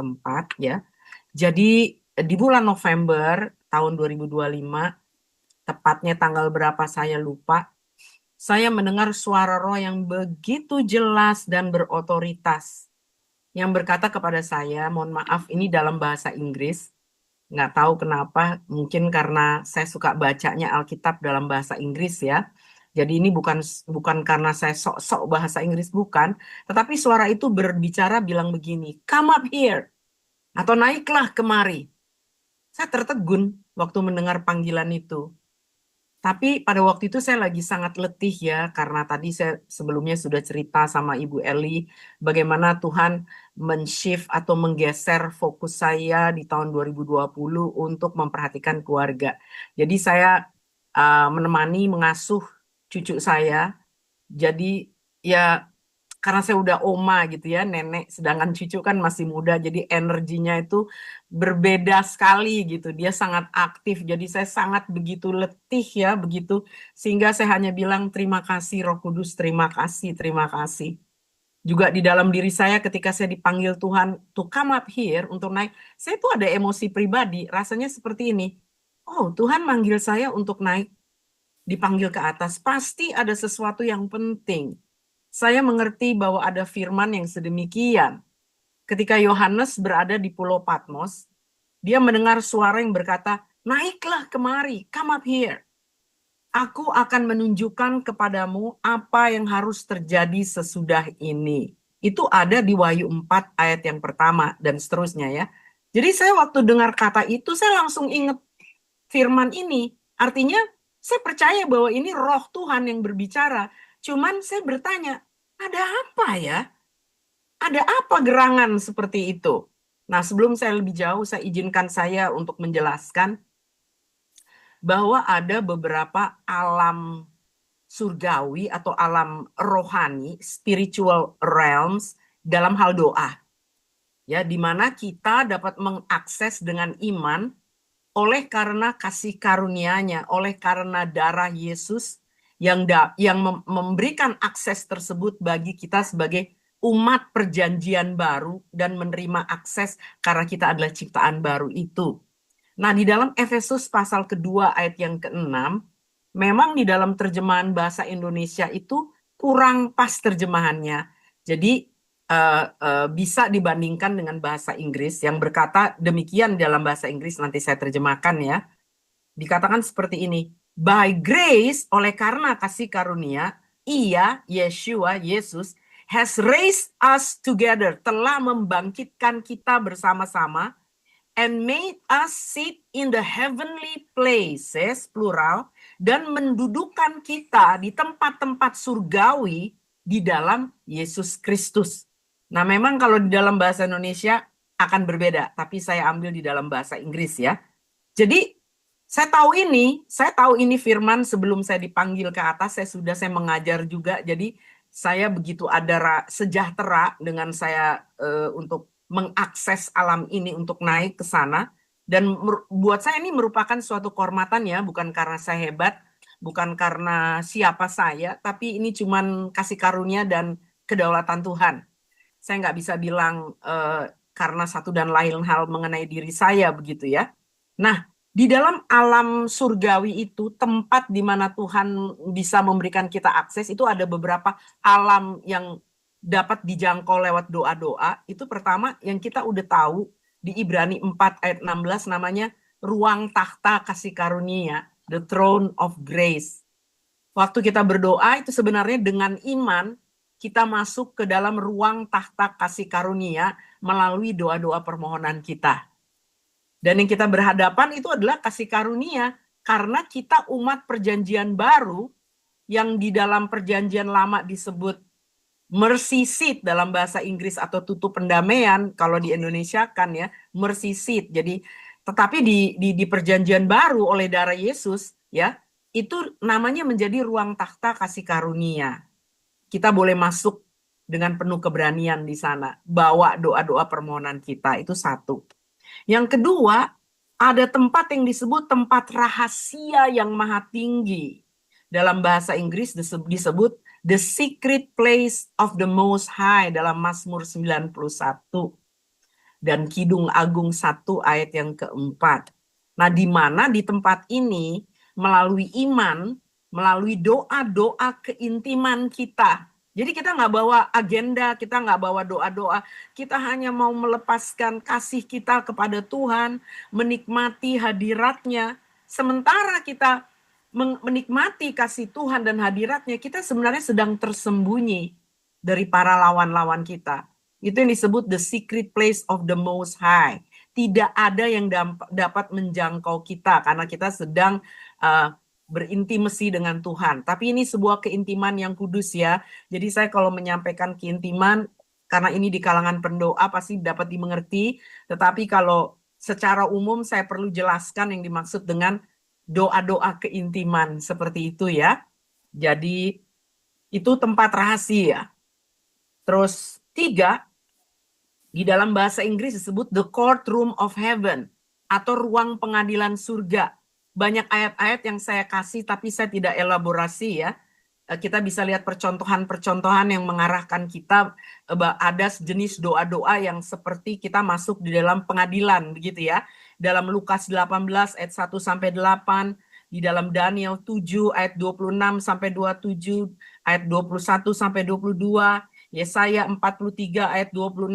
tempat ya. Jadi di bulan November tahun 2025, tepatnya tanggal berapa saya lupa, saya mendengar suara roh yang begitu jelas dan berotoritas yang berkata kepada saya, mohon maaf ini dalam bahasa Inggris, nggak tahu kenapa, mungkin karena saya suka bacanya Alkitab dalam bahasa Inggris ya. Jadi ini bukan bukan karena saya sok-sok bahasa Inggris, bukan, tetapi suara itu berbicara bilang begini, come up here, atau naiklah kemari. Saya tertegun waktu mendengar panggilan itu. Tapi pada waktu itu saya lagi sangat letih ya, karena tadi saya sebelumnya sudah cerita sama Ibu Eli bagaimana Tuhan men-shift atau menggeser fokus saya di tahun 2020 untuk memperhatikan keluarga. Jadi saya menemani, mengasuh cucu saya. Jadi ya karena saya udah oma gitu ya, nenek, sedangkan cucu kan masih muda, jadi energinya itu berbeda sekali gitu. Dia sangat aktif, jadi saya sangat begitu letih ya, begitu. Sehingga saya hanya bilang terima kasih Roh Kudus, terima kasih, terima kasih. Juga di dalam diri saya ketika saya dipanggil Tuhan to come up here untuk naik, saya tuh ada emosi pribadi, rasanya seperti ini. Oh, Tuhan manggil saya untuk naik, dipanggil ke atas, pasti ada sesuatu yang penting. Saya mengerti bahwa ada firman yang sedemikian. Ketika Yohanes berada di Pulau Patmos, dia mendengar suara yang berkata, naiklah kemari, come up here. Aku akan menunjukkan kepadamu apa yang harus terjadi sesudah ini. Itu ada di Wahyu 4 ayat yang pertama dan seterusnya ya. Jadi saya waktu dengar kata itu, saya langsung ingat firman ini. Artinya saya percaya bahwa ini roh Tuhan yang berbicara. Cuman saya bertanya, ada apa ya? Ada apa gerangan seperti itu? Nah, sebelum saya lebih jauh, saya izinkan saya untuk menjelaskan bahwa ada beberapa alam surgawi atau alam rohani, spiritual realms dalam hal doa. Ya, di mana kita dapat mengakses dengan iman oleh karena kasih karunia-Nya, oleh karena darah Yesus yang memberikan akses tersebut bagi kita sebagai umat perjanjian baru dan menerima akses karena kita adalah ciptaan baru itu. Nah, di dalam Efesus pasal kedua ayat yang ke-6, memang di dalam terjemahan bahasa Indonesia itu kurang pas terjemahannya. Jadi bisa dibandingkan dengan bahasa Inggris yang berkata demikian dalam bahasa Inggris, nanti saya terjemahkan ya. Dikatakan seperti ini, by grace, oleh karena kasih karunia, ia, Yeshua, Yesus, has raised us together, telah membangkitkan kita bersama-sama, and made us sit in the heavenly places, plural, dan mendudukkan kita di tempat-tempat surgawi di dalam Yesus Kristus. Nah, memang kalau di dalam bahasa Indonesia akan berbeda, tapi saya ambil di dalam bahasa Inggris ya. Jadi saya tahu ini firman sebelum saya dipanggil ke atas, saya mengajar juga. Jadi saya begitu ada sejahtera dengan saya untuk mengakses alam ini untuk naik ke sana. Dan buat saya ini merupakan suatu kehormatan ya, bukan karena saya hebat, bukan karena siapa saya, tapi ini cuman kasih karunia dan kedaulatan Tuhan. Saya nggak bisa bilang karena satu dan lain hal mengenai diri saya begitu ya. Nah, di dalam alam surgawi itu, tempat di mana Tuhan bisa memberikan kita akses, itu ada beberapa alam yang dapat dijangkau lewat doa-doa. Itu pertama yang kita udah tahu di Ibrani 4 ayat 16 namanya ruang takhta kasih karunia, the throne of grace. Waktu kita berdoa itu sebenarnya dengan iman kita masuk ke dalam ruang takhta kasih karunia melalui doa-doa permohonan kita. Dan yang kita berhadapan itu adalah kasih karunia karena kita umat perjanjian baru yang di dalam perjanjian lama disebut mercy seat dalam bahasa Inggris atau tutup pendamaian, kalau di Indonesia kan ya mercy seat. Jadi tetapi di perjanjian baru oleh darah Yesus ya, itu namanya menjadi ruang takhta kasih karunia. Kita boleh masuk dengan penuh keberanian di sana, bawa doa-doa permohonan kita, itu satu. Yang kedua, ada tempat yang disebut tempat rahasia yang maha tinggi. Dalam bahasa Inggris disebut the secret place of the most high dalam Mazmur 91. dan Kidung Agung 1 ayat yang keempat. Nah, di mana di tempat ini melalui iman, melalui doa-doa keintiman kita. Jadi kita nggak bawa agenda, kita nggak bawa doa-doa, kita hanya mau melepaskan kasih kita kepada Tuhan, menikmati hadiratnya. Sementara kita menikmati kasih Tuhan dan hadiratnya, kita sebenarnya sedang tersembunyi dari para lawan-lawan kita. Itu yang disebut the secret place of the Most High. Tidak ada yang dapat menjangkau kita karena kita sedang berintimasi dengan Tuhan. Tapi ini sebuah keintiman yang kudus ya. Jadi saya kalau menyampaikan keintiman, karena ini di kalangan pendoa pasti dapat dimengerti. Tetapi kalau secara umum saya perlu jelaskan yang dimaksud dengan doa-doa keintiman seperti itu ya. Jadi itu tempat rahasia. Terus 3, di dalam bahasa Inggris disebut the courtroom of heaven atau ruang pengadilan surga. Banyak ayat-ayat yang saya kasih tapi saya tidak elaborasi ya. Kita bisa lihat percontohan-percontohan yang mengarahkan kita ada jenis doa-doa yang seperti kita masuk di dalam pengadilan begitu ya. Dalam Lukas 18 ayat 1 sampai 8, di dalam Daniel 7 ayat 26 sampai 27, ayat 21 sampai 22, Yesaya 43 ayat 26,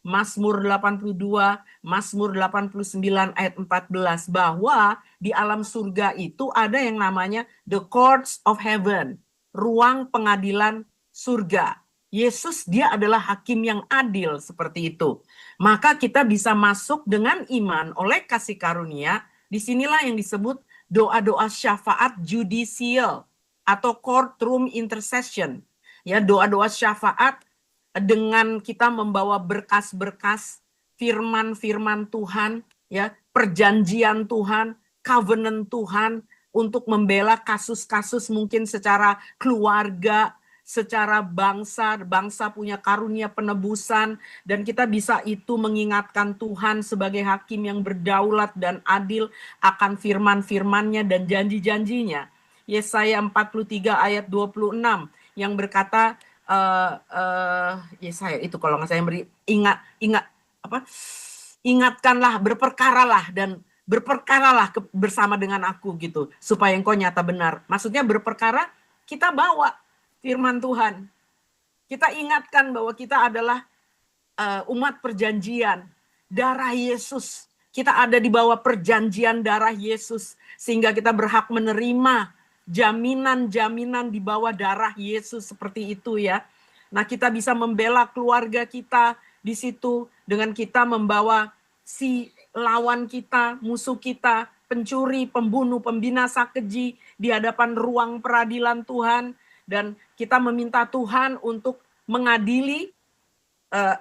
Mazmur 82, Mazmur 89 ayat 14, bahwa di alam surga itu ada yang namanya the courts of heaven, ruang pengadilan surga. Yesus dia adalah hakim yang adil seperti itu. Maka kita bisa masuk dengan iman oleh kasih karunia. Disinilah yang disebut doa-doa syafaat judicial atau courtroom intercession. Ya, doa-doa syafaat dengan kita membawa berkas-berkas firman-firman Tuhan, ya, perjanjian Tuhan, covenant Tuhan, untuk membela kasus-kasus mungkin secara keluarga, secara bangsa punya karunia penebusan, dan kita bisa itu mengingatkan Tuhan sebagai hakim yang berdaulat dan adil akan firman-firmannya dan janji-janjinya. Yesaya 43 ayat 26 yang berkata, Yesaya itu kalau nggak saya beri ingatkanlah, berperkaralah dan berperkaralah bersama dengan aku gitu, supaya engkau nyata benar. Maksudnya berperkara, kita bawa firman Tuhan. Kita ingatkan bahwa kita adalah umat perjanjian, darah Yesus. Kita ada di bawah perjanjian darah Yesus, sehingga kita berhak menerima jaminan-jaminan di bawah darah Yesus seperti itu ya. Nah, kita bisa membela keluarga kita di situ dengan kita membawa si lawan kita, musuh kita, pencuri, pembunuh, pembinasa keji di hadapan ruang peradilan Tuhan, dan kita meminta Tuhan untuk mengadili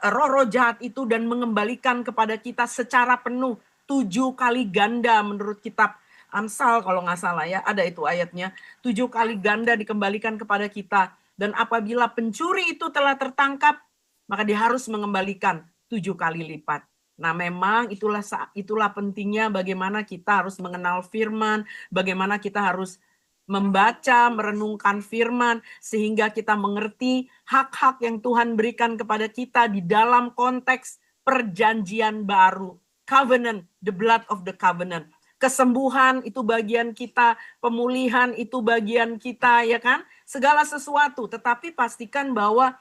roh-roh jahat itu dan mengembalikan kepada kita secara penuh 7 kali ganda menurut kitab Amsal kalau nggak salah ya, ada itu ayatnya, 7 kali ganda dikembalikan kepada kita. Dan apabila pencuri itu telah tertangkap, maka dia harus mengembalikan 7 kali lipat. Nah, memang itulah pentingnya bagaimana kita harus mengenal firman, bagaimana kita harus membaca, merenungkan firman, sehingga kita mengerti hak-hak yang Tuhan berikan kepada kita di dalam konteks perjanjian baru. Covenant, the blood of the covenant. Kesembuhan itu bagian kita, pemulihan itu bagian kita, ya kan? Segala sesuatu, tetapi pastikan bahwa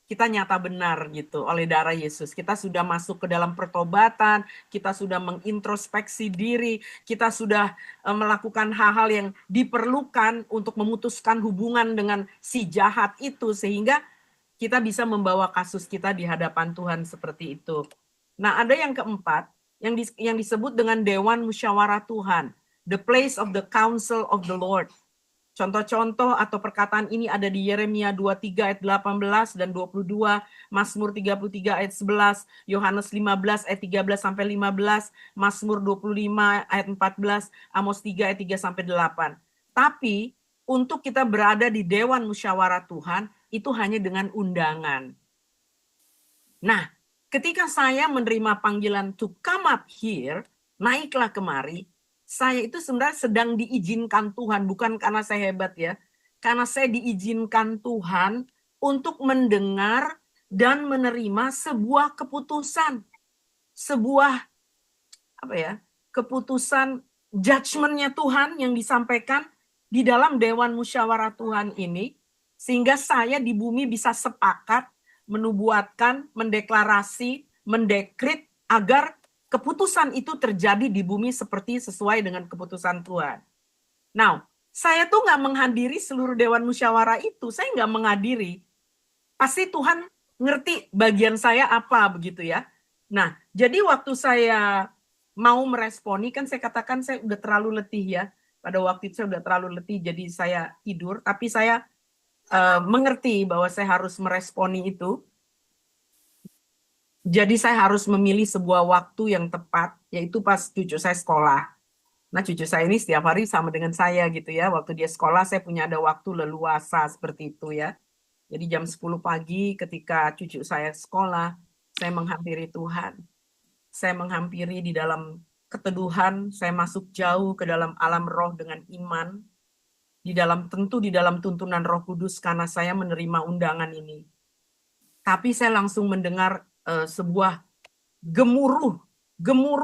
kita nyata benar gitu oleh darah Yesus. Kita sudah masuk ke dalam pertobatan, kita sudah mengintrospeksi diri, kita sudah melakukan hal-hal yang diperlukan untuk memutuskan hubungan dengan si jahat itu, sehingga kita bisa membawa kasus kita di hadapan Tuhan seperti itu. Nah, ada yang keempat, yang disebut dengan Dewan Musyawarah Tuhan, the place of the council of the Lord. Contoh-contoh atau perkataan ini ada di Yeremia 23 ayat 18 dan 22, Mazmur 33 ayat 11, Yohanes 15 ayat 13 sampai 15, Mazmur 25 ayat 14, Amos 3 ayat 3 sampai 8. Tapi untuk kita berada di Dewan Musyawarah Tuhan itu hanya dengan undangan. Nah, ketika saya menerima panggilan to come up here, naiklah kemari, saya itu sebenarnya sedang diizinkan Tuhan, bukan karena saya hebat ya. Karena saya diizinkan Tuhan untuk mendengar dan menerima sebuah keputusan. sebuah keputusan judgment-nya Tuhan yang disampaikan di dalam Dewan Musyawarah Tuhan ini, sehingga saya di bumi bisa sepakat menubuatkan, mendeklarasi, mendekrit agar keputusan itu terjadi di bumi seperti sesuai dengan keputusan Tuhan. Now, saya tuh nggak menghadiri seluruh Dewan Musyawarah itu, saya nggak menghadiri. Pasti Tuhan ngerti bagian saya apa begitu ya. Nah, jadi waktu saya mau meresponi, kan saya katakan saya udah terlalu letih ya. Pada waktu itu saya udah terlalu letih, jadi saya tidur. Tapi saya mengerti bahwa saya harus meresponi itu. Jadi saya harus memilih sebuah waktu yang tepat, yaitu pas cucu saya sekolah. Nah, cucu saya ini setiap hari sama dengan saya gitu ya. Waktu dia sekolah, saya punya ada waktu leluasa seperti itu ya. Jadi jam 10 pagi ketika cucu saya sekolah, saya menghampiri Tuhan. Saya menghampiri di dalam keteduhan, saya masuk jauh ke dalam alam roh dengan iman. Tentu di dalam tuntunan Roh Kudus karena saya menerima undangan ini. Tapi saya langsung mendengar sebuah gemuruh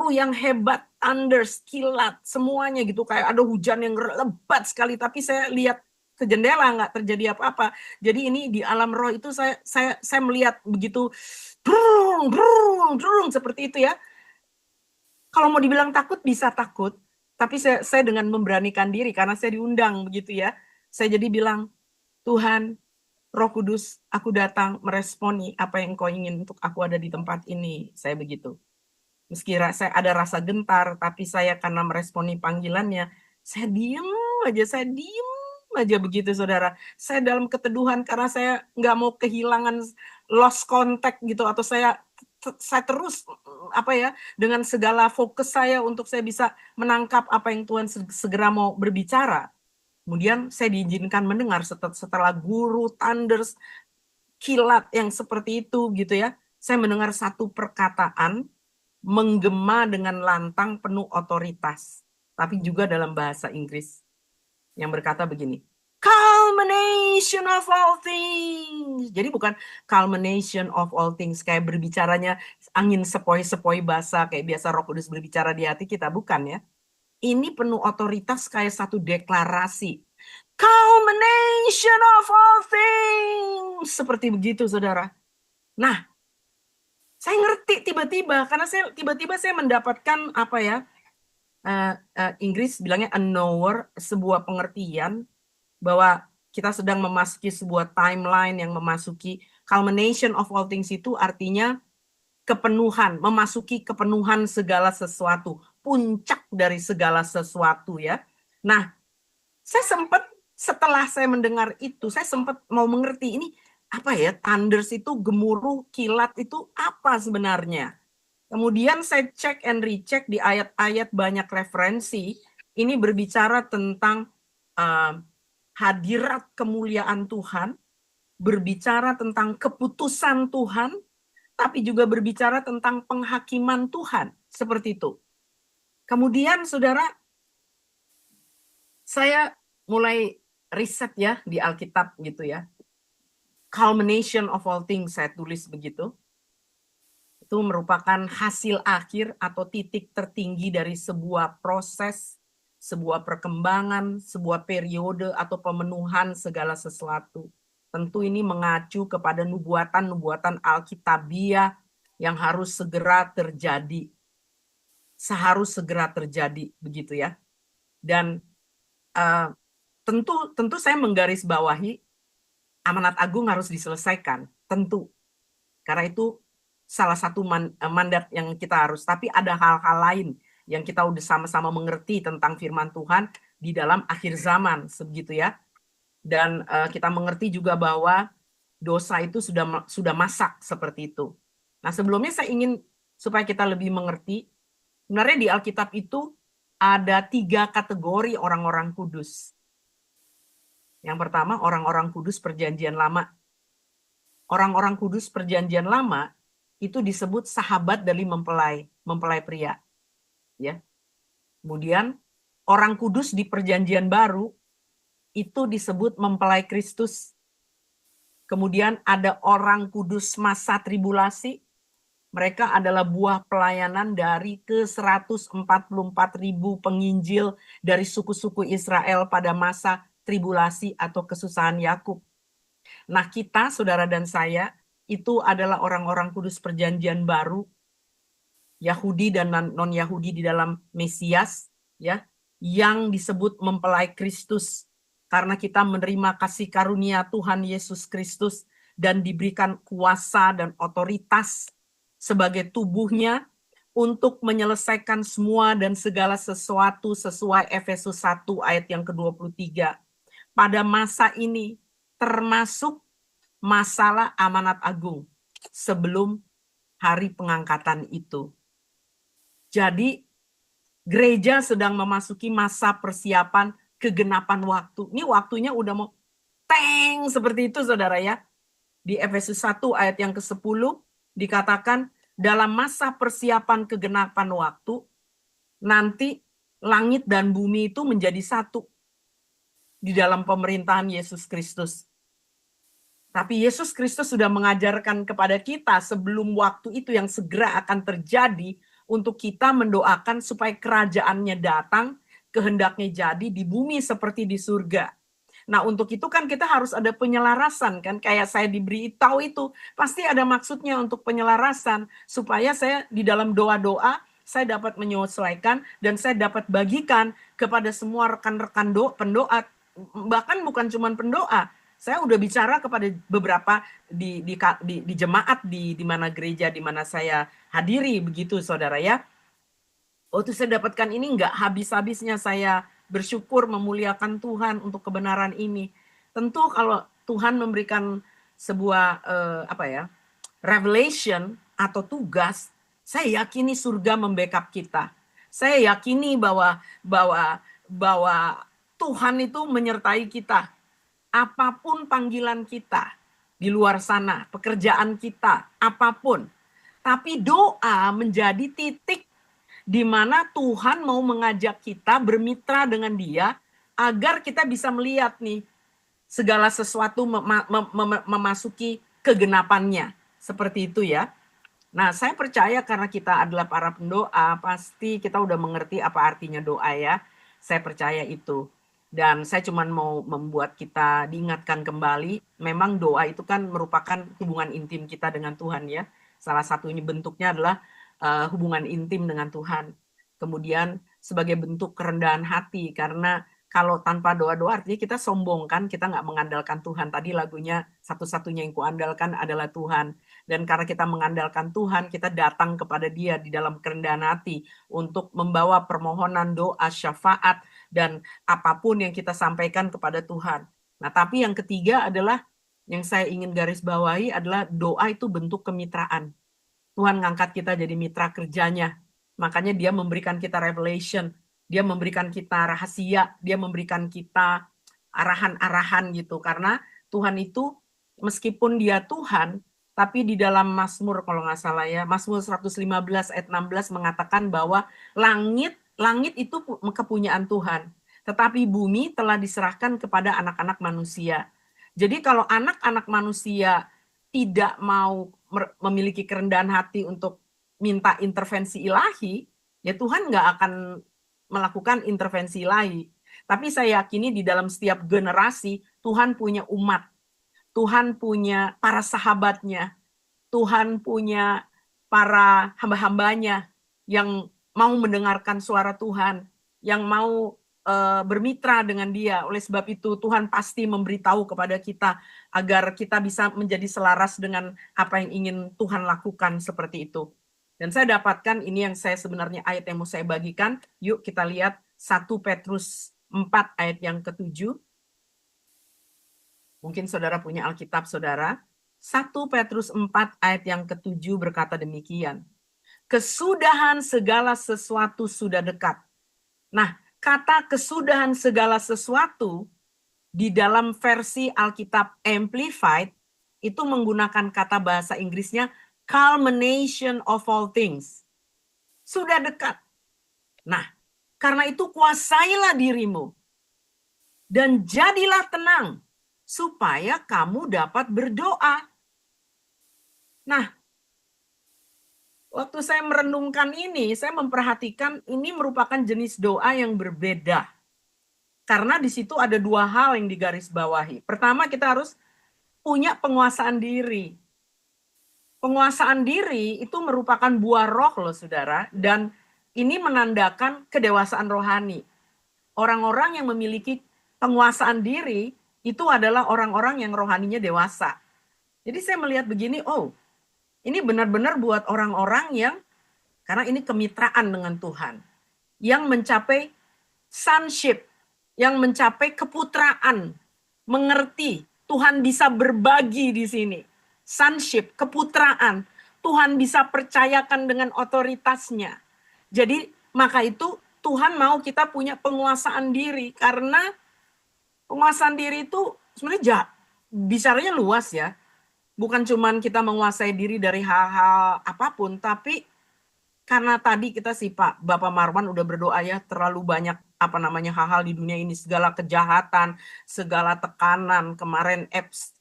yang hebat, thunder, kilat, semuanya gitu, kayak ada hujan yang lebat sekali. Tapi saya lihat ke jendela nggak terjadi apa-apa. Jadi ini di alam roh itu saya melihat begitu, brung, brung, brung, seperti itu ya. Kalau mau dibilang takut bisa takut, tapi saya dengan memberanikan diri karena saya diundang begitu ya. Saya jadi bilang, Tuhan, Roh Kudus, aku datang meresponi apa yang Kau ingin untuk aku ada di tempat ini. Saya begitu. Meski saya ada rasa gentar, tapi saya karena meresponi panggilannya, saya diem aja begitu, saudara. Saya dalam keteduhan karena saya nggak mau kehilangan lost contact gitu, atau saya terus dengan segala fokus saya untuk saya bisa menangkap apa yang Tuhan segera mau berbicara. Kemudian saya diizinkan mendengar setelah guru thunders, kilat yang seperti itu gitu ya. Saya mendengar satu perkataan menggema dengan lantang penuh otoritas, tapi juga dalam bahasa Inggris yang berkata begini, culmination of all things. Jadi bukan culmination of all things kayak berbicaranya angin sepoi-sepoi basah kayak biasa Roh Kudus berbicara di hati kita, bukan ya. Ini penuh otoritas kayak satu deklarasi. Culmination of all things. Seperti begitu, saudara. Nah, saya ngerti tiba-tiba karena tiba-tiba saya mendapatkan Inggris bilangnya a knower, sebuah pengertian bahwa kita sedang memasuki sebuah timeline yang memasuki culmination of all things, itu artinya kepenuhan, memasuki kepenuhan segala sesuatu, puncak dari segala sesuatu ya. Nah, setelah saya mendengar itu, saya sempat mau mengerti ini apa ya, thunders itu, gemuruh, kilat itu apa sebenarnya. Kemudian saya cek and recheck di ayat-ayat banyak referensi, ini berbicara tentang hadirat kemuliaan Tuhan, berbicara tentang keputusan Tuhan, tapi juga berbicara tentang penghakiman Tuhan, seperti itu. Kemudian saudara, saya mulai riset ya di Alkitab gitu ya. Culmination of all things saya tulis begitu. Itu merupakan hasil akhir atau titik tertinggi dari sebuah proses, sebuah perkembangan, sebuah periode atau pemenuhan segala sesuatu. Tentu ini mengacu kepada nubuatan-nubuatan Alkitabiah yang harus segera terjadi. Seharus segera terjadi begitu ya. Dan tentu saya menggarisbawahi amanat agung harus diselesaikan, tentu. Karena itu salah satu mandat yang kita harus, tapi ada hal-hal lain yang kita udah sama-sama mengerti tentang firman Tuhan di dalam akhir zaman, sebegitu ya. Dan kita mengerti juga bahwa dosa itu sudah masak seperti itu. Nah, sebelumnya saya ingin supaya kita lebih mengerti, sebenarnya di Alkitab itu ada 3 kategori orang-orang kudus. Yang pertama, orang-orang kudus Perjanjian Lama. Orang-orang kudus Perjanjian Lama itu disebut sahabat dari mempelai pria. Ya. Kemudian orang kudus di Perjanjian Baru itu disebut mempelai Kristus. Kemudian ada orang kudus masa tribulasi, Mereka adalah buah pelayanan dari ke-144.000 penginjil dari suku-suku Israel pada masa tribulasi atau kesusahan Yakub. Nah, kita, saudara dan saya, itu adalah orang-orang kudus perjanjian baru, Yahudi dan non-Yahudi di dalam Mesias, ya, yang disebut mempelai Kristus. Karena kita menerima kasih karunia Tuhan Yesus Kristus dan diberikan kuasa dan otoritas sebagai tubuhnya untuk menyelesaikan semua dan segala sesuatu sesuai Efesus 1 ayat yang ke-23. Pada masa ini termasuk masalah amanat agung sebelum hari pengangkatan itu. Jadi gereja sedang memasuki masa persiapan kegenapan waktu. Ini waktunya udah mau teng seperti itu, saudara ya. Di Efesus 1 ayat yang ke-10 dikatakan dalam masa persiapan kegenapan waktu nanti langit dan bumi itu menjadi satu di dalam pemerintahan Yesus Kristus. Tapi Yesus Kristus sudah mengajarkan kepada kita sebelum waktu itu yang segera akan terjadi untuk kita mendoakan supaya kerajaannya datang, kehendaknya jadi di bumi seperti di surga. Nah, untuk itu kan kita harus ada penyelarasan kan, kayak saya diberitahu itu pasti ada maksudnya untuk penyelarasan supaya saya di dalam doa-doa saya dapat menyesuaikan dan saya dapat bagikan kepada semua rekan-rekan pendoa, bahkan bukan cuma pendoa. Saya udah bicara kepada beberapa di jemaat di mana gereja di mana saya hadiri begitu, saudara ya. Waktu saya dapatkan ini nggak habis-habisnya saya bersyukur memuliakan Tuhan untuk kebenaran ini. Tentu kalau Tuhan memberikan sebuah revelation atau tugas, saya yakini surga membackup kita. Saya yakini bahwa Tuhan itu menyertai kita. Apapun panggilan kita di luar sana, pekerjaan kita, apapun. Tapi doa menjadi titik di mana Tuhan mau mengajak kita bermitra dengan Dia agar kita bisa melihat nih segala sesuatu memasuki kegenapannya. Seperti itu ya. Nah, saya percaya karena kita adalah para pendoa, pasti kita udah mengerti apa artinya doa ya. Saya percaya itu. Dan saya cuma mau membuat kita diingatkan kembali, memang doa itu kan merupakan hubungan intim kita dengan Tuhan ya. Salah satunya bentuknya adalah hubungan intim dengan Tuhan. Kemudian sebagai bentuk kerendahan hati, karena kalau tanpa doa-doa artinya kita sombong kan, kita nggak mengandalkan Tuhan. Tadi lagunya satu-satunya yang kuandalkan adalah Tuhan. Dan karena kita mengandalkan Tuhan, kita datang kepada Dia di dalam kerendahan hati untuk membawa permohonan, doa, syafaat, dan apapun yang kita sampaikan kepada Tuhan. Nah, tapi yang ketiga adalah yang saya ingin garis bawahi adalah doa itu bentuk kemitraan. Tuhan ngangkat kita jadi mitra kerjanya. Makanya Dia memberikan kita revelation, Dia memberikan kita rahasia, Dia memberikan kita arahan-arahan gitu. Karena Tuhan itu meskipun Dia Tuhan, tapi di dalam Mazmur kalau nggak salah ya, Mazmur 115 ayat 16 mengatakan bahwa langit itu kepunyaan Tuhan, tetapi bumi telah diserahkan kepada anak-anak manusia. Jadi kalau anak-anak manusia tidak mau memiliki kerendahan hati untuk minta intervensi ilahi, ya Tuhan nggak akan melakukan intervensi ilahi. Tapi saya yakini di dalam setiap generasi, Tuhan punya umat, Tuhan punya para sahabatnya, Tuhan punya para hamba-hambanya yang mau mendengarkan suara Tuhan, yang mau bermitra dengan Dia. Oleh sebab itu Tuhan pasti memberitahu kepada kita agar kita bisa menjadi selaras dengan apa yang ingin Tuhan lakukan seperti itu. Dan saya dapatkan ini yang saya sebenarnya ayat yang mau saya bagikan. Yuk kita lihat 1 Petrus 4 ayat yang ke-7. Mungkin saudara punya Alkitab saudara. 1 Petrus 4 ayat yang ke-7 berkata demikian. Kesudahan segala sesuatu sudah dekat. Nah, kata kesudahan segala sesuatu di dalam versi Alkitab Amplified itu menggunakan kata bahasa Inggrisnya culmination of all things. Sudah dekat. Nah, karena itu kuasailah dirimu dan jadilah tenang supaya kamu dapat berdoa. Nah, Waktu saya merenungkan ini, saya memperhatikan ini merupakan jenis doa yang berbeda. Karena di situ ada dua hal yang digarisbawahi. Pertama, kita harus punya penguasaan diri. Penguasaan diri itu merupakan buah roh loh saudara, dan ini menandakan kedewasaan rohani. Orang-orang yang memiliki penguasaan diri itu adalah orang-orang yang rohaninya dewasa. Jadi saya melihat begini, oh ini benar-benar buat orang-orang yang, karena ini kemitraan dengan Tuhan, yang mencapai sonship, yang mencapai keputraan, mengerti Tuhan bisa berbagi di sini. Sonship, keputraan, Tuhan bisa percayakan dengan otoritasnya. Jadi maka itu Tuhan mau kita punya penguasaan diri, karena penguasaan diri itu sebenarnya bicaranya luas ya. Bukan cuman kita menguasai diri dari hal-hal apapun, tapi karena tadi kita sih Pak, Bapak Marwan udah berdoa ya, terlalu banyak hal-hal di dunia ini, segala kejahatan, segala tekanan. Kemarin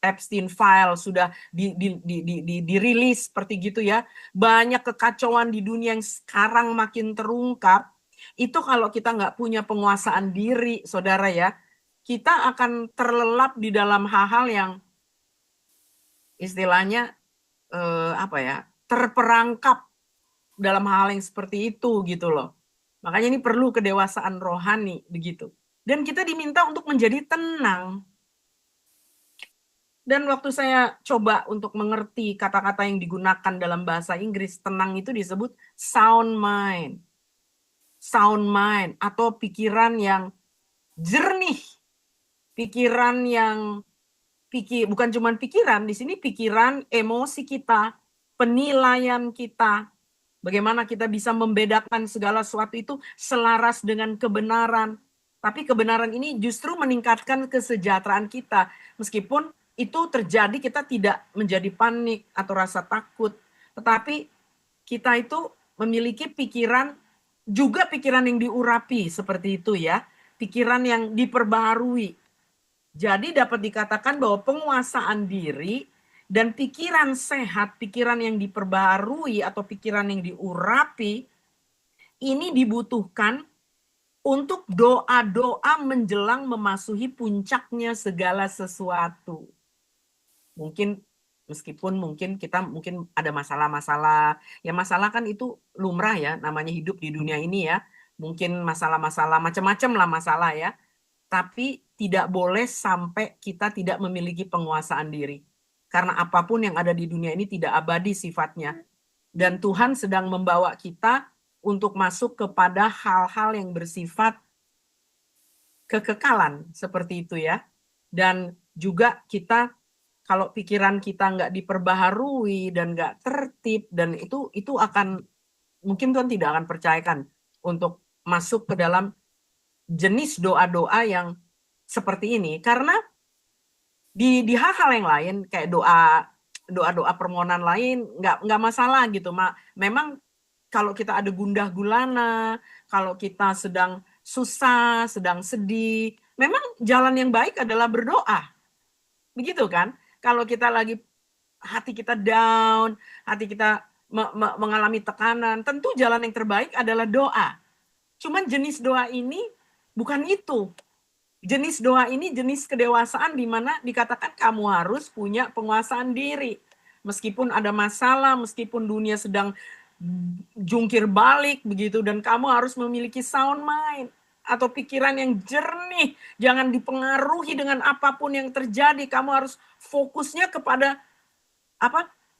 Epstein file sudah dirilis seperti gitu ya. Banyak kekacauan di dunia yang sekarang makin terungkap. Itu kalau kita nggak punya penguasaan diri, saudara ya, kita akan terlelap di dalam hal-hal yang istilahnya terperangkap dalam hal yang seperti itu gitu loh. Makanya ini perlu kedewasaan rohani begitu. Dan kita diminta untuk menjadi tenang. Dan waktu saya coba untuk mengerti kata-kata yang digunakan dalam bahasa Inggris, tenang itu disebut sound mind. Sound mind atau pikiran yang jernih. Pikiran yang bukan cuma pikiran, di sini pikiran, emosi kita, penilaian kita, bagaimana kita bisa membedakan segala sesuatu itu selaras dengan kebenaran. Tapi kebenaran ini justru meningkatkan kesejahteraan kita. Meskipun itu terjadi, kita tidak menjadi panik atau rasa takut. Tetapi kita itu memiliki pikiran, juga pikiran yang diurapi seperti itu ya. Pikiran yang diperbaharui. Jadi dapat dikatakan bahwa penguasaan diri dan pikiran sehat, pikiran yang diperbaharui atau pikiran yang diurapi, ini dibutuhkan untuk doa-doa menjelang memasuki puncaknya segala sesuatu. Mungkin kita ada masalah-masalah. Ya masalah kan itu lumrah ya, namanya hidup di dunia ini ya. Mungkin masalah-masalah macam-macam lah masalah ya. Tapi tidak boleh sampai kita tidak memiliki penguasaan diri. Karena apapun yang ada di dunia ini tidak abadi sifatnya. Dan Tuhan sedang membawa kita untuk masuk kepada hal-hal yang bersifat kekekalan seperti itu ya. Dan juga kita, kalau pikiran kita nggak diperbaharui dan nggak tertib, dan itu akan, mungkin Tuhan tidak akan percayakan untuk masuk ke dalam jenis doa-doa yang seperti ini. Karena di hal-hal yang lain kayak doa permohonan lain nggak masalah gitu. Memang kalau kita ada gundah gulana, kalau kita sedang susah, sedang sedih, memang jalan yang baik adalah berdoa. Begitu kan? Kalau kita lagi hati kita down, hati kita mengalami tekanan, tentu jalan yang terbaik adalah doa. Cuman jenis doa ini bukan itu. Jenis doa ini jenis kedewasaan di mana dikatakan kamu harus punya penguasaan diri. Meskipun ada masalah, meskipun dunia sedang jungkir balik begitu, dan kamu harus memiliki sound mind atau pikiran yang jernih. Jangan dipengaruhi dengan apapun yang terjadi. Kamu harus fokusnya kepada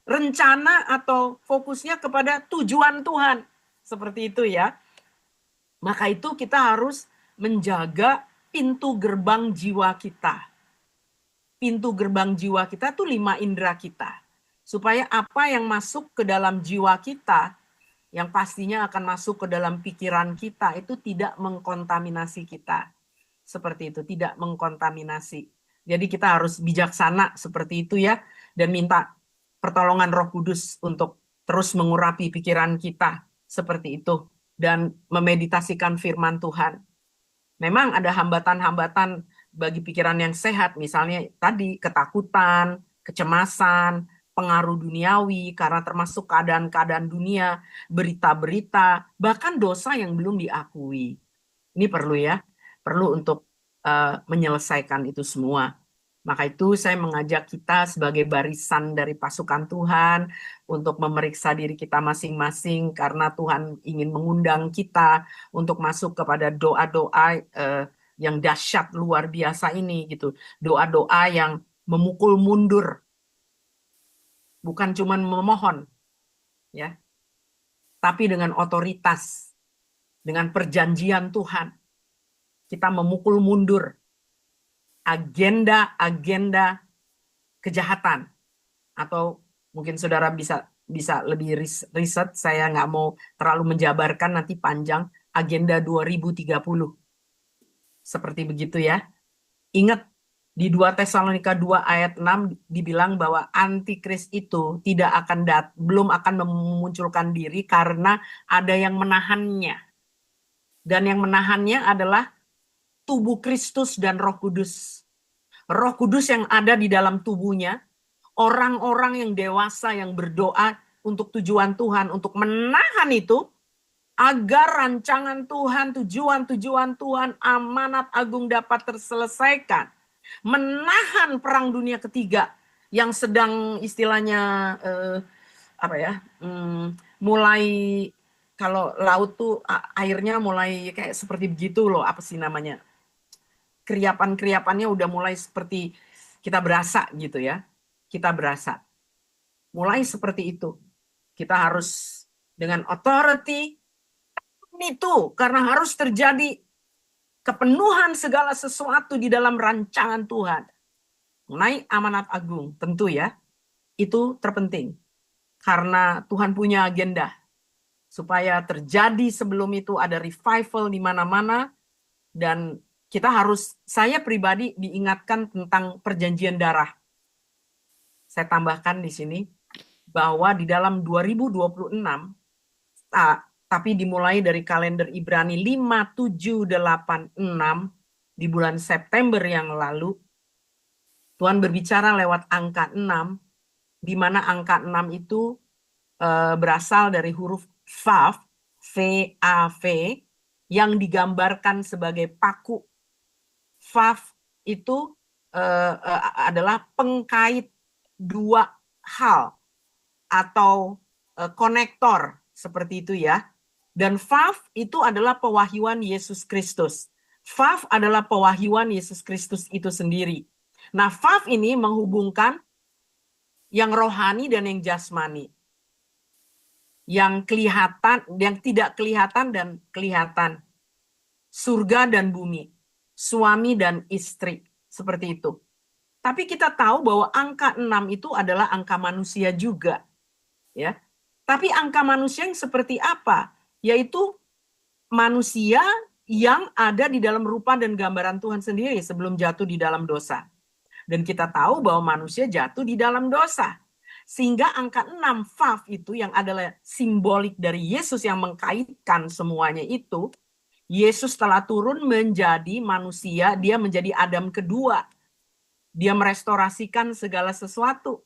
rencana atau fokusnya kepada tujuan Tuhan. Seperti itu ya. Maka itu kita harus menjaga pintu gerbang jiwa kita. Pintu gerbang jiwa kita itu 5 indera kita. Supaya apa yang masuk ke dalam jiwa kita, yang pastinya akan masuk ke dalam pikiran kita, itu tidak mengkontaminasi kita. Seperti itu, tidak mengkontaminasi. Jadi kita harus bijaksana seperti itu ya, dan minta pertolongan Roh Kudus untuk terus mengurapi pikiran kita seperti itu, dan memeditasikan firman Tuhan. Memang ada hambatan-hambatan bagi pikiran yang sehat, misalnya tadi ketakutan, kecemasan, pengaruh duniawi, karena termasuk keadaan-keadaan dunia, berita-berita, bahkan dosa yang belum diakui. Ini perlu ya, perlu untuk menyelesaikan itu semua. Maka itu saya mengajak kita sebagai barisan dari pasukan Tuhan untuk memeriksa diri kita masing-masing karena Tuhan ingin mengundang kita untuk masuk kepada doa-doa yang dahsyat luar biasa ini gitu. Doa-doa yang memukul mundur, bukan cuma memohon ya, tapi dengan otoritas, dengan perjanjian Tuhan. Kita memukul mundur agenda-agenda kejahatan, atau mungkin saudara bisa lebih riset, saya nggak mau terlalu menjabarkan nanti panjang, agenda 2030. Seperti begitu ya. Ingat di 2 Tesalonika 2 ayat 6 dibilang bahwa antikris itu belum akan memunculkan diri karena ada yang menahannya. Dan yang menahannya adalah tubuh Kristus dan Roh Kudus. Roh Kudus yang ada di dalam tubuhnya, orang-orang yang dewasa yang berdoa untuk tujuan Tuhan, untuk menahan itu, agar rancangan Tuhan, tujuan-tujuan Tuhan, amanat agung dapat terselesaikan. Menahan perang dunia ketiga yang sedang istilahnya mulai, kalau laut tuh airnya mulai kayak seperti begitu loh, apa sih namanya, keriapan-keriapannya udah mulai seperti kita berasa gitu ya. Kita berasa. Mulai seperti itu. Kita harus dengan authority itu, karena harus terjadi kepenuhan segala sesuatu di dalam rancangan Tuhan. Mengenai amanat agung, tentu ya, itu terpenting. Karena Tuhan punya agenda. Supaya terjadi sebelum itu ada revival di mana-mana. Dan saya pribadi diingatkan tentang perjanjian darah. Saya tambahkan di sini bahwa di dalam 2026, tapi dimulai dari kalender Ibrani 5786 di bulan September yang lalu, Tuhan berbicara lewat angka 6, di mana angka 6 itu berasal dari huruf Vav, V-A-V, yang digambarkan sebagai paku. Vav itu adalah pengkait dua hal atau konektor seperti itu ya. Dan Vav itu adalah pewahyuan Yesus Kristus. Vav adalah pewahyuan Yesus Kristus itu sendiri. Nah, Vav ini menghubungkan yang rohani dan yang jasmani. Yang kelihatan, yang tidak kelihatan dan kelihatan. Surga dan bumi. Suami dan istri. Seperti itu. Tapi kita tahu bahwa angka 6 itu adalah angka manusia juga. Ya. Tapi angka manusia yang seperti apa? Yaitu manusia yang ada di dalam rupa dan gambaran Tuhan sendiri sebelum jatuh di dalam dosa. Dan kita tahu bahwa manusia jatuh di dalam dosa. Sehingga angka 6 Vav itu yang adalah simbolik dari Yesus yang mengkaitkan semuanya itu, Yesus telah turun menjadi manusia, dia menjadi Adam kedua. Dia merestorasikan segala sesuatu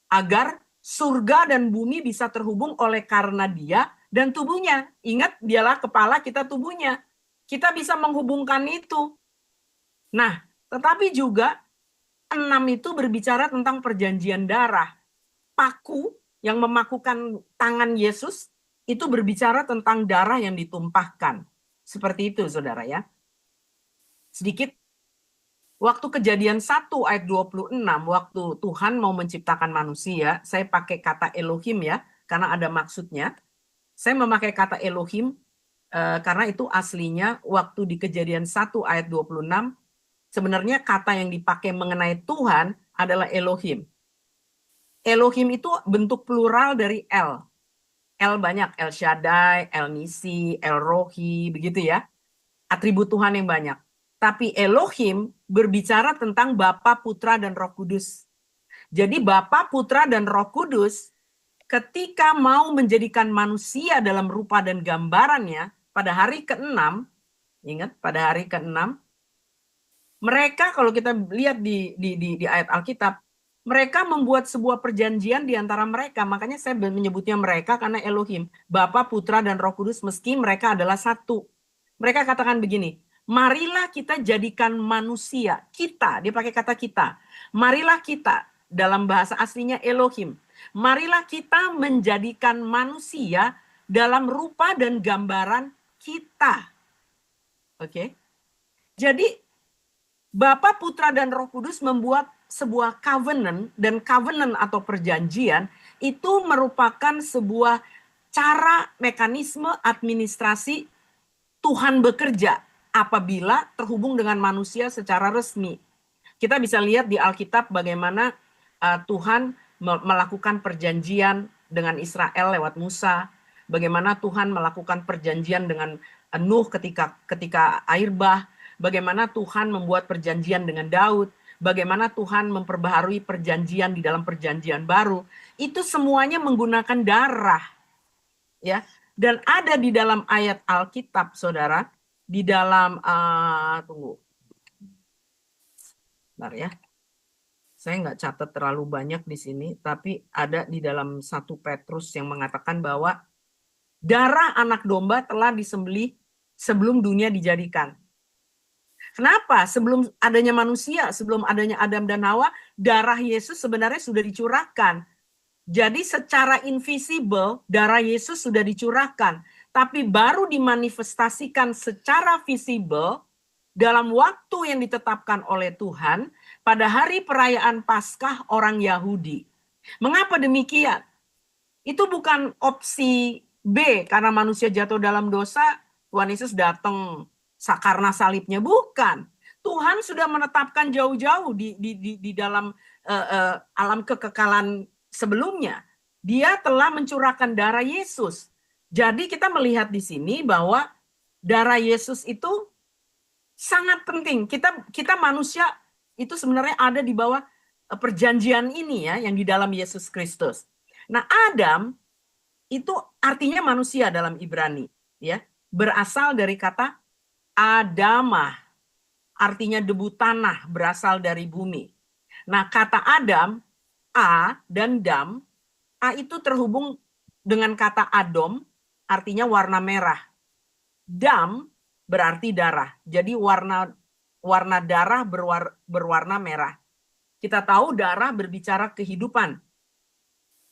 agar surga dan bumi bisa terhubung oleh karena dia dan tubuhnya. Ingat, dialah kepala, kita tubuhnya. Kita bisa menghubungkan itu. Nah, tetapi juga 6 itu berbicara tentang perjanjian darah. Paku yang memakukan tangan Yesus itu berbicara tentang darah yang ditumpahkan. Seperti itu, saudara ya. Sedikit, waktu Kejadian 1 ayat 26, waktu Tuhan mau menciptakan manusia, saya pakai kata Elohim ya, karena ada maksudnya. Saya memakai kata Elohim karena itu aslinya waktu di Kejadian 1 ayat 26, sebenarnya kata yang dipakai mengenai Tuhan adalah Elohim. Elohim itu bentuk plural dari El. El banyak, El Shaddai, El Nisi, El Rohi, begitu ya. Atribut Tuhan yang banyak. Tapi Elohim berbicara tentang Bapa, Putra, dan Roh Kudus. Jadi Bapa, Putra, dan Roh Kudus ketika mau menjadikan manusia dalam rupa dan gambarannya pada hari ke-6, ingat pada hari ke-6, mereka kalau kita lihat di ayat Alkitab, Mereka membuat sebuah perjanjian di antara mereka. Makanya saya menyebutnya mereka karena Elohim. Bapa, Putra, dan Roh Kudus meski mereka adalah satu. Mereka katakan begini, marilah kita jadikan manusia. Kita, dia pakai kata kita. Marilah kita, dalam bahasa aslinya Elohim. Marilah kita menjadikan manusia dalam rupa dan gambaran kita. Oke. Jadi Bapa, Putra, dan Roh Kudus membuat sebuah covenant, dan covenant atau perjanjian itu merupakan sebuah cara, mekanisme, administrasi Tuhan bekerja apabila terhubung dengan manusia secara resmi. Kita bisa lihat di Alkitab bagaimana Tuhan melakukan perjanjian dengan Israel lewat Musa, bagaimana Tuhan melakukan perjanjian dengan Nuh ketika air bah, bagaimana Tuhan membuat perjanjian dengan Daud, bagaimana Tuhan memperbaharui perjanjian di dalam perjanjian baru. Itu semuanya menggunakan darah. Ya. Dan ada di dalam ayat Alkitab, Saudara, di dalam tunggu. Bentar ya. Saya nggak catat terlalu banyak di sini, tapi ada di dalam 1 Petrus yang mengatakan bahwa darah anak domba telah disembelih sebelum dunia dijadikan. Kenapa? Sebelum adanya manusia, sebelum adanya Adam dan Hawa, darah Yesus sebenarnya sudah dicurahkan. Jadi secara invisible, darah Yesus sudah dicurahkan. Tapi baru dimanifestasikan secara visible dalam waktu yang ditetapkan oleh Tuhan pada hari perayaan Paskah orang Yahudi. Mengapa demikian? Itu bukan opsi B, karena manusia jatuh dalam dosa, Tuhan Yesus datang karena salibnya, bukan. Tuhan sudah menetapkan jauh-jauh di dalam alam kekekalan sebelumnya. Dia telah mencurahkan darah Yesus. Jadi kita melihat di sini bahwa darah Yesus itu sangat penting. Kita manusia itu sebenarnya ada di bawah perjanjian ini ya, yang di dalam Yesus Kristus. Nah, Adam itu artinya manusia dalam Ibrani, ya. Berasal dari kata Adamah, artinya debu tanah, berasal dari bumi. Nah, kata Adam, A dan Dam, A itu terhubung dengan kata Adom, artinya warna merah. Dam berarti darah. Jadi warna darah berwarna merah. Kita tahu darah berbicara kehidupan.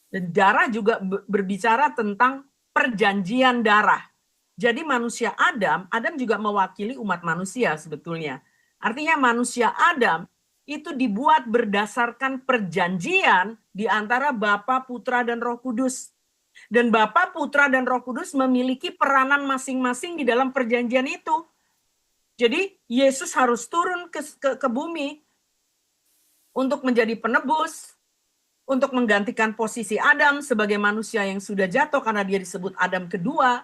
Dan darah juga berbicara tentang perjanjian darah. Jadi manusia Adam juga mewakili umat manusia sebetulnya. Artinya manusia Adam itu dibuat berdasarkan perjanjian di antara Bapa, Putra, dan Roh Kudus. Dan Bapa, Putra, dan Roh Kudus memiliki peranan masing-masing di dalam perjanjian itu. Jadi Yesus harus turun ke bumi untuk menjadi penebus, untuk menggantikan posisi Adam sebagai manusia yang sudah jatuh karena dia disebut Adam kedua.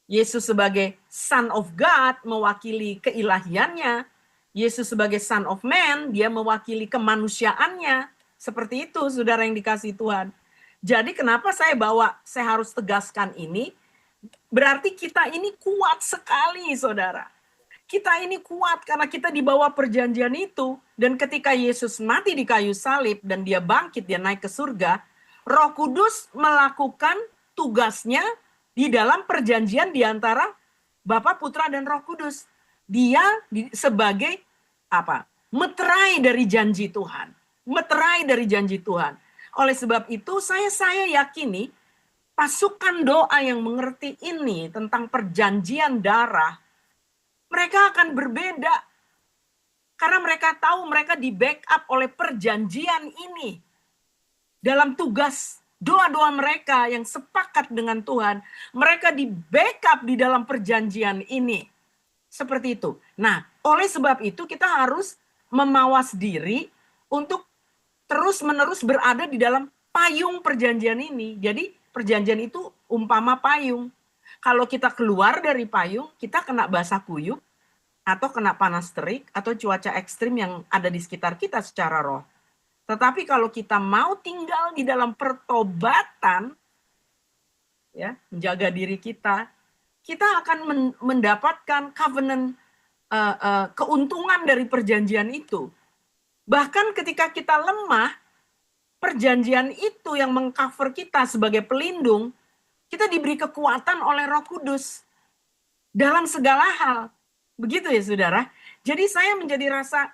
Yesus sebagai Son of God mewakili keilahiannya. Yesus sebagai Son of Man, dia mewakili kemanusiaannya. Seperti itu, saudara yang dikasihi Tuhan. Jadi kenapa saya harus tegaskan ini? Berarti kita ini kuat sekali, saudara. Kita ini kuat karena kita di bawah perjanjian itu. Dan ketika Yesus mati di kayu salib dan dia bangkit, dia naik ke surga, Roh Kudus melakukan tugasnya di dalam perjanjian di antara Bapa, Putra, dan Roh Kudus. Dia sebagai apa? Meterai dari janji Tuhan. Meterai dari janji Tuhan. Oleh sebab itu saya yakini pasukan doa yang mengerti ini tentang perjanjian darah, mereka akan berbeda. Karena mereka tahu mereka di backup oleh perjanjian ini. Dalam tugas doa-doa mereka yang sepakat dengan Tuhan, mereka di backup di dalam perjanjian ini. Seperti itu. Nah, oleh sebab itu kita harus memawas diri untuk terus-menerus berada di dalam payung perjanjian ini. Jadi perjanjian itu umpama payung. Kalau kita keluar dari payung, kita kena basah kuyup, atau kena panas terik, atau cuaca ekstrim yang ada di sekitar kita secara roh. Tetapi kalau kita mau tinggal di dalam pertobatan, ya, menjaga diri kita akan mendapatkan covenant, keuntungan dari perjanjian itu. Bahkan ketika kita lemah, perjanjian itu yang mengcover kita sebagai pelindung, kita diberi kekuatan oleh Roh Kudus dalam segala hal. Begitu ya saudara. Jadi saya menjadi rasa,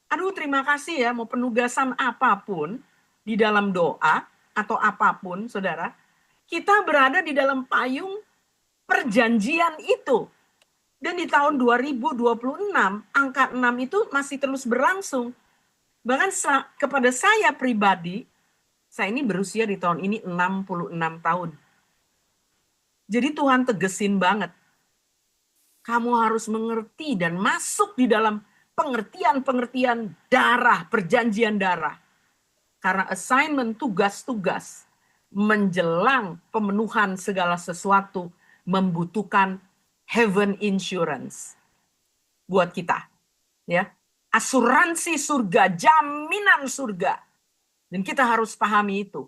aduh terima kasih ya, mau penugasan apapun di dalam doa atau apapun saudara, kita berada di dalam payung perjanjian itu. Dan di tahun 2026, angka 6 itu masih terus berlangsung. Bahkan kepada saya pribadi, saya ini berusia di tahun ini 66 tahun. Jadi Tuhan tegesin banget. Kamu harus mengerti dan masuk di dalam pengertian-pengertian darah, perjanjian darah. Karena assignment tugas-tugas menjelang pemenuhan segala sesuatu membutuhkan heaven insurance buat kita. Ya, asuransi surga, jaminan surga. Dan kita harus pahami itu.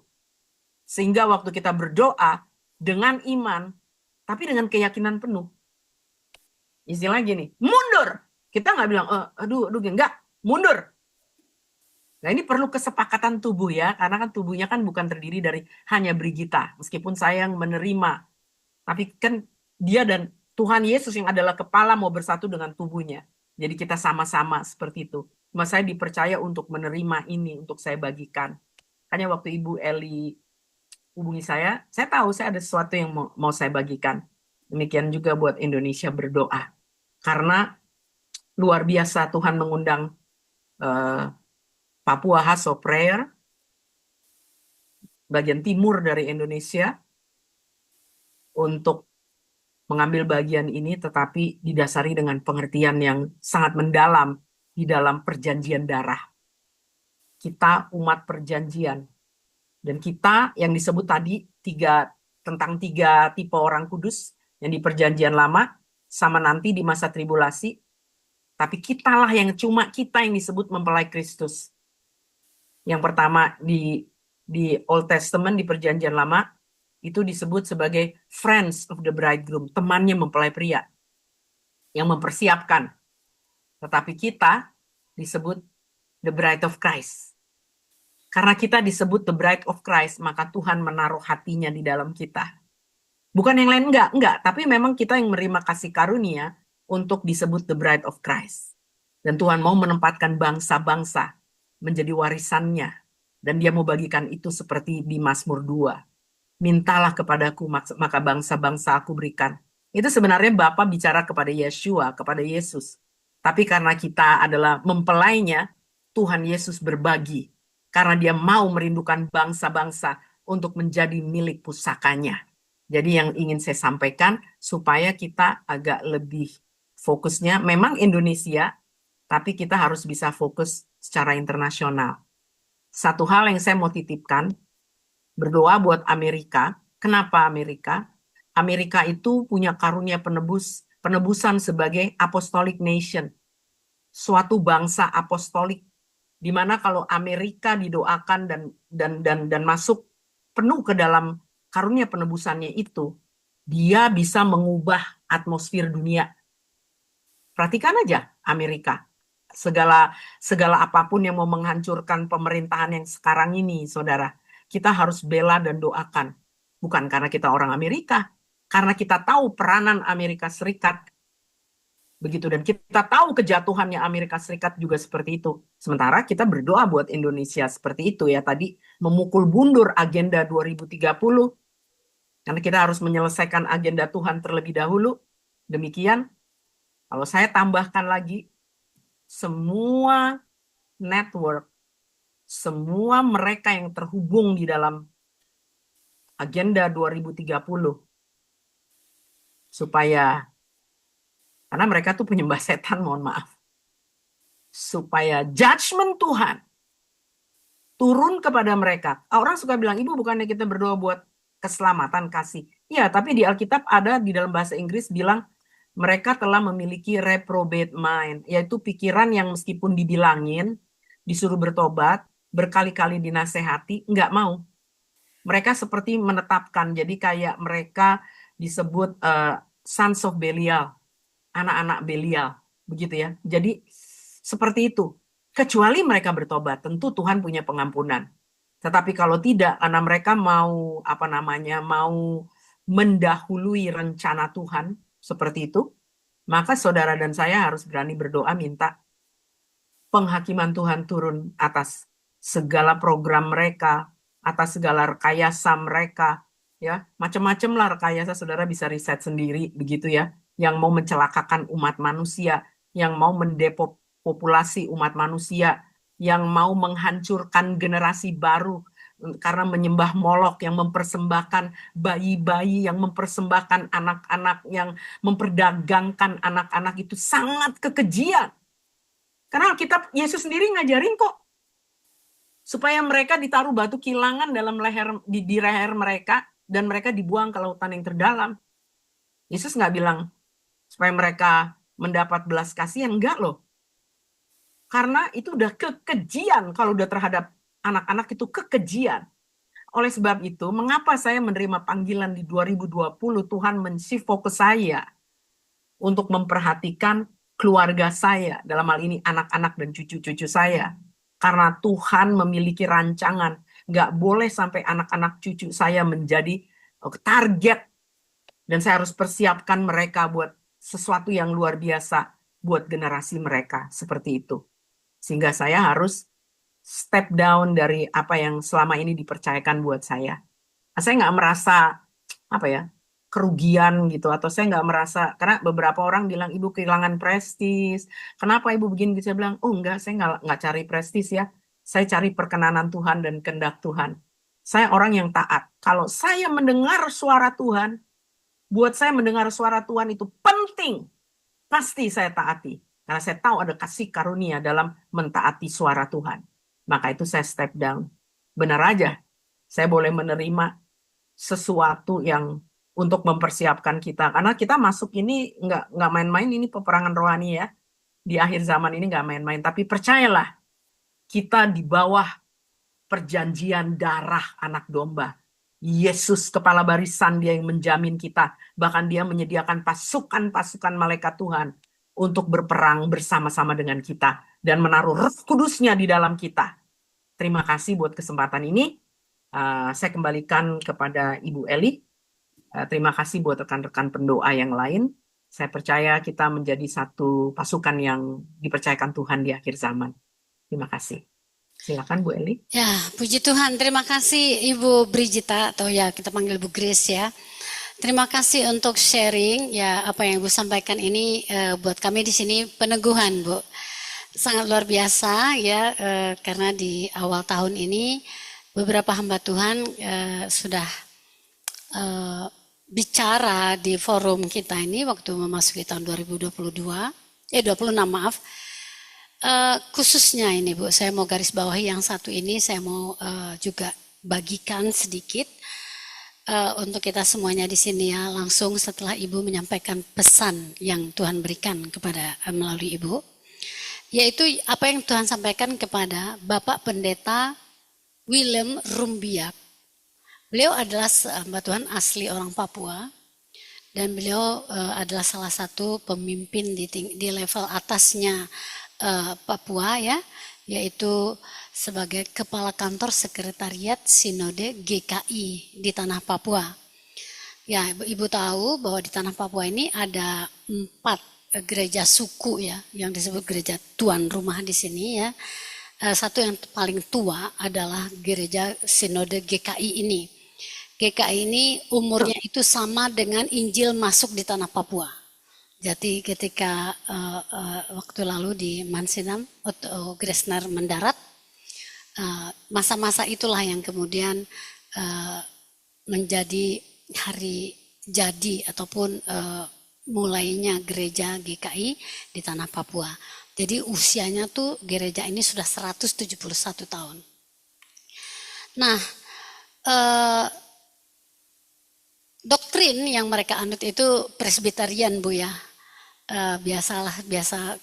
Sehingga waktu kita berdoa dengan iman, tapi dengan keyakinan penuh. Istilah gini, mundur. Kita nggak bilang, aduh, enggak, mundur. Nah ini perlu kesepakatan tubuh ya, karena kan tubuhnya kan bukan terdiri dari hanya Brigita. Meskipun saya yang menerima, tapi kan dia dan Tuhan Yesus yang adalah kepala mau bersatu dengan tubuhnya. Jadi kita sama-sama seperti itu. Cuma saya dipercaya untuk menerima ini, untuk saya bagikan. Hanya waktu Ibu Eli hubungi saya tahu saya ada sesuatu yang mau saya bagikan. Demikian juga buat Indonesia berdoa. Karena luar biasa Tuhan mengundang Papua House of Prayer, bagian timur dari Indonesia, untuk mengambil bagian ini, tetapi didasari dengan pengertian yang sangat mendalam di dalam perjanjian darah. Kita umat perjanjian. Dan kita yang disebut tadi tentang tiga tipe orang kudus yang di perjanjian lama, sama nanti di masa tribulasi. Tapi kitalah yang cuma kita yang disebut mempelai Kristus. Yang pertama di Old Testament, di perjanjian lama, itu disebut sebagai friends of the bridegroom, temannya mempelai pria yang mempersiapkan. Tetapi kita disebut the bride of Christ. Karena kita disebut the bride of Christ, maka Tuhan menaruh hatinya di dalam kita. Bukan yang lain, enggak. Tapi memang kita yang menerima kasih karunia untuk disebut the bride of Christ. Dan Tuhan mau menempatkan bangsa-bangsa menjadi warisannya. Dan dia mau bagikan itu seperti di Mazmur 2. Mintalah kepadaku, maka bangsa-bangsa aku berikan. Itu sebenarnya Bapa bicara kepada Yeshua, kepada Yesus. Tapi karena kita adalah mempelainya, Tuhan Yesus berbagi. Karena dia mau merindukan bangsa-bangsa untuk menjadi milik pusakanya. Jadi yang ingin saya sampaikan, supaya kita agak lebih fokusnya, memang Indonesia, tapi kita harus bisa fokus secara internasional. Satu hal yang saya mau titipkan, berdoa buat Amerika. Kenapa Amerika? Amerika itu punya karunia penebusan sebagai apostolic nation. Suatu bangsa apostolik, di mana kalau Amerika didoakan dan masuk penuh ke dalam karunia penebusannya itu, dia bisa mengubah atmosfer dunia. Perhatikan aja Amerika. Segala apapun yang mau menghancurkan pemerintahan yang sekarang ini, saudara, kita harus bela dan doakan. Bukan karena kita orang Amerika, karena kita tahu peranan Amerika Serikat. Begitu, dan kita tahu kejatuhannya Amerika Serikat juga seperti itu. Sementara kita berdoa buat Indonesia seperti itu ya, tadi memukul mundur agenda 2030, karena kita harus menyelesaikan agenda Tuhan terlebih dahulu. Demikian, kalau saya tambahkan lagi, semua network, semua mereka yang terhubung di dalam agenda 2030, supaya, karena mereka tuh penyembah setan, mohon maaf, supaya judgment Tuhan turun kepada mereka. Orang suka bilang, Ibu bukannya kita berdoa buat keselamatan, kasih. Ya, tapi di Alkitab ada di dalam bahasa Inggris bilang, mereka telah memiliki reprobate mind, yaitu pikiran yang meskipun dibilangin, disuruh bertobat, berkali-kali dinasehati, nggak mau. Mereka seperti menetapkan, jadi kayak mereka disebut sons of Belial, anak-anak Belial, begitu ya. Jadi seperti itu. Kecuali mereka bertobat, tentu Tuhan punya pengampunan. Tetapi kalau tidak, karena mereka mau mau mendahului rencana Tuhan seperti itu, maka saudara dan saya harus berani berdoa minta penghakiman Tuhan turun atas segala program mereka, atas segala rekayasa mereka, ya macam-macam lah rekayasa. Saudara bisa riset sendiri begitu ya, yang mau mencelakakan umat manusia, yang mau mendepopulasi umat manusia, yang mau menghancurkan generasi baru karena menyembah Molok, yang mempersembahkan bayi-bayi, yang mempersembahkan anak-anak, yang memperdagangkan anak-anak. Itu sangat kekejian. Karena Alkitab Yesus sendiri ngajarin kok supaya mereka ditaruh batu kilangan dalam leher di leher mereka dan mereka dibuang ke lautan yang terdalam. Yesus nggak bilang supaya mereka mendapat belas kasihan, enggak loh. Karena itu udah kekejian kalau udah terhadap anak-anak, itu kekejian. Oleh sebab itu, mengapa saya menerima panggilan di 2020, Tuhan mensifo ke saya untuk memperhatikan keluarga saya, dalam hal ini anak-anak dan cucu-cucu saya. Karena Tuhan memiliki rancangan, nggak boleh sampai anak-anak cucu saya menjadi target. Dan saya harus persiapkan mereka buat sesuatu yang luar biasa buat generasi mereka, seperti itu. Sehingga saya harus step down dari apa yang selama ini dipercayakan buat saya. Saya nggak merasa kerugian gitu, atau saya nggak merasa, karena beberapa orang bilang ibu kehilangan prestis, kenapa ibu begini? Saya bilang, oh enggak, saya nggak cari prestis ya, saya cari perkenanan Tuhan dan kehendak Tuhan. Saya orang yang taat. Kalau saya mendengar suara Tuhan, buat saya mendengar suara Tuhan itu penting, pasti saya taati, karena saya tahu ada kasih karunia dalam mentaati suara Tuhan. Maka itu saya step down. Benar aja, saya boleh menerima sesuatu yang untuk mempersiapkan kita, karena kita masuk ini nggak main-main, ini peperangan rohani ya, di akhir zaman ini nggak main-main. Tapi percayalah, kita di bawah perjanjian darah anak domba. Yesus kepala barisan, dia yang menjamin kita, bahkan dia menyediakan pasukan-pasukan malaikat Tuhan untuk berperang bersama-sama dengan kita dan menaruh Roh Kudusnya di dalam kita. Terima kasih buat kesempatan ini. Saya kembalikan kepada Ibu Eli. Terima kasih buat rekan-rekan pendoa yang lain. Saya percaya kita menjadi satu pasukan yang dipercayakan Tuhan di akhir zaman. Terima kasih. Silakan Bu Eli. Ya, puji Tuhan. Terima kasih Ibu Brigita, atau ya kita panggil Bu Grace ya. Terima kasih untuk sharing ya, apa yang Ibu sampaikan ini buat kami di sini peneguhan, Bu. Sangat luar biasa ya, karena di awal tahun ini beberapa hamba Tuhan sudah bicara di forum kita ini waktu memasuki tahun 2026 maaf. Khususnya ini Bu, saya mau garis bawahi yang satu ini, saya mau juga bagikan sedikit untuk kita semuanya di sini ya, langsung setelah Ibu menyampaikan pesan yang Tuhan berikan kepada melalui Ibu, yaitu apa yang Tuhan sampaikan kepada Bapak Pendeta William Rumbiak. Beliau adalah hamba Tuhan asli orang Papua, dan beliau adalah salah satu pemimpin di level atasnya Papua ya, yaitu sebagai Kepala Kantor Sekretariat Sinode GKI di Tanah Papua. Ya, Ibu tahu bahwa di Tanah Papua ini ada 4 gereja suku ya, yang disebut gereja tuan rumah di sini ya. Satu yang paling tua adalah gereja Sinode GKI ini. GKI ini umurnya itu sama dengan Injil masuk di Tanah Papua. Jadi ketika waktu lalu di Mansinam, Otto Gresner mendarat, masa-masa itulah yang kemudian menjadi hari jadi ataupun mulainya gereja GKI di Tanah Papua. Jadi usianya tuh gereja ini sudah 171 tahun. Nah, doktrin yang mereka anut itu Presbyterian Bu ya. Biasa